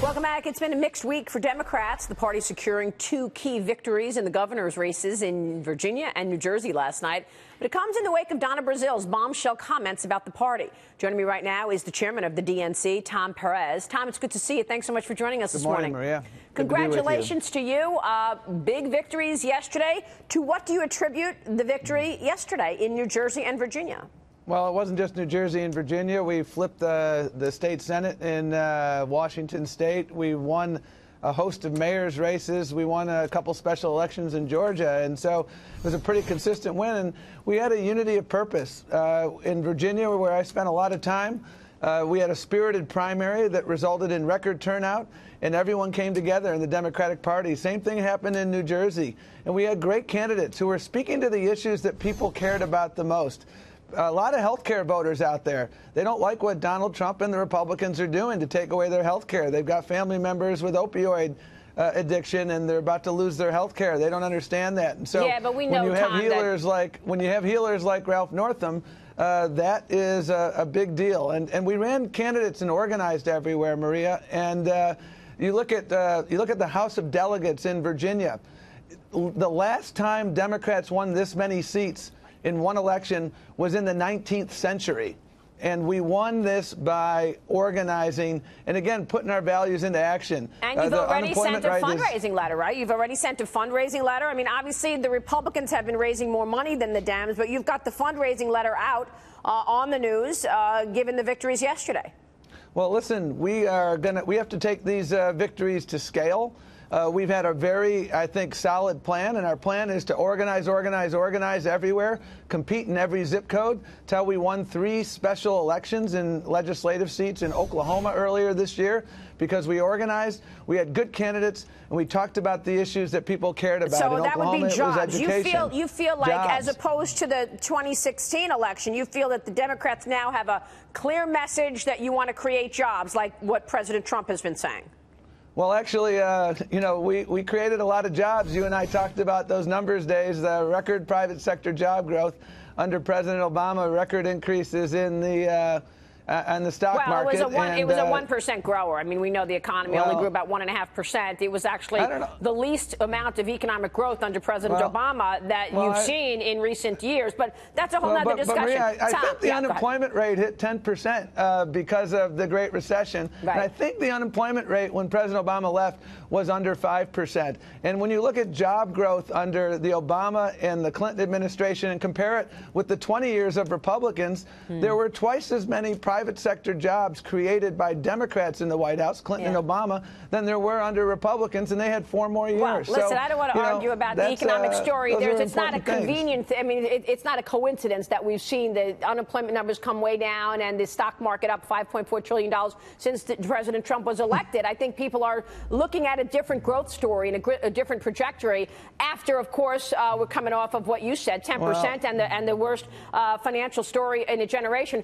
Welcome back. It's been a mixed week for Democrats. The party securing two key victories in the governor's races in Virginia and New Jersey last night. But it comes in the wake of Donna Brazil's bombshell comments about the party. Joining me right now is the chairman of the DNC, Tom Perez. Tom, it's good to see you. Thanks so much for joining us this morning. Good morning, Maria. Congratulations to you. Big victories yesterday. To what do you attribute the victory yesterday in New Jersey and Virginia? Well, it wasn't just New Jersey and Virginia. We flipped the state Senate in Washington State. We won a host of mayor's races. We won a couple special elections in Georgia. And so it was a pretty consistent win. And we had a unity of purpose. In Virginia, where I spent a lot of time, we had a spirited primary that resulted in record turnout, and everyone came together in the Democratic Party. Same thing happened in New Jersey. And we had great candidates who were speaking to the issues that people cared about the most. A lot of health care voters out there. They don't like what Donald Trump and the Republicans are doing to take away their health care. They've got family members with opioid addiction, and they're about to lose their health care. They don't understand that. And so yeah, but we know, when you have healers like Ralph Northam, that is a big deal. And we ran candidates and organized everywhere, Maria. And you look at the House of Delegates in Virginia. The last time Democrats won this many seats in one election was in the 19th century. And we won this by organizing and, again, putting our values into action. And you've already sent a fundraising letter, right? You've already sent a fundraising letter. I mean, obviously, the Republicans have been raising more money than the Dems, but you've got the fundraising letter out on the news, given the victories yesterday. Well, listen, we have to take these victories to scale. We've had a very, I think, solid plan, and our plan is to organize everywhere, compete in every zip code. It's how we won 3 special elections in legislative seats in Oklahoma earlier this year, because we organized, we had good candidates, and we talked about the issues that people cared about. So in that Oklahoma, would be jobs. It was education. You feel like, jobs. as opposed to the 2016 election, you feel that the Democrats now have a clear message that you want to create jobs, like what President Trump has been saying. Well, actually, we created a lot of jobs. You and I talked about those numbers days, the record private sector job growth under President Obama, record increases in the stock market. Well, it was a 1% grower. I mean, we know the economy only grew about 1.5%. It was actually the least amount of economic growth under President Obama that you've seen in recent years. But that's a whole other discussion. Maria, I think the unemployment rate hit 10% because of the Great Recession. Right. And I think the unemployment rate when President Obama left was under 5%. And when you look at job growth under the Obama and the Clinton administration and compare it with the 20 years of Republicans, there were twice as many private sector jobs created by Democrats in the White House, Clinton and Obama, than there were under Republicans, and they had 4 more years. Well, listen, I don't want to argue about the economic story. It's not a convenient thing. I mean, it's not a coincidence that we've seen the unemployment numbers come way down and the stock market up $5.4 trillion since President Trump was elected. I think people are looking at a different growth story and a different trajectory after, of course, we're coming off of what you said, 10%, and the worst financial story in a generation.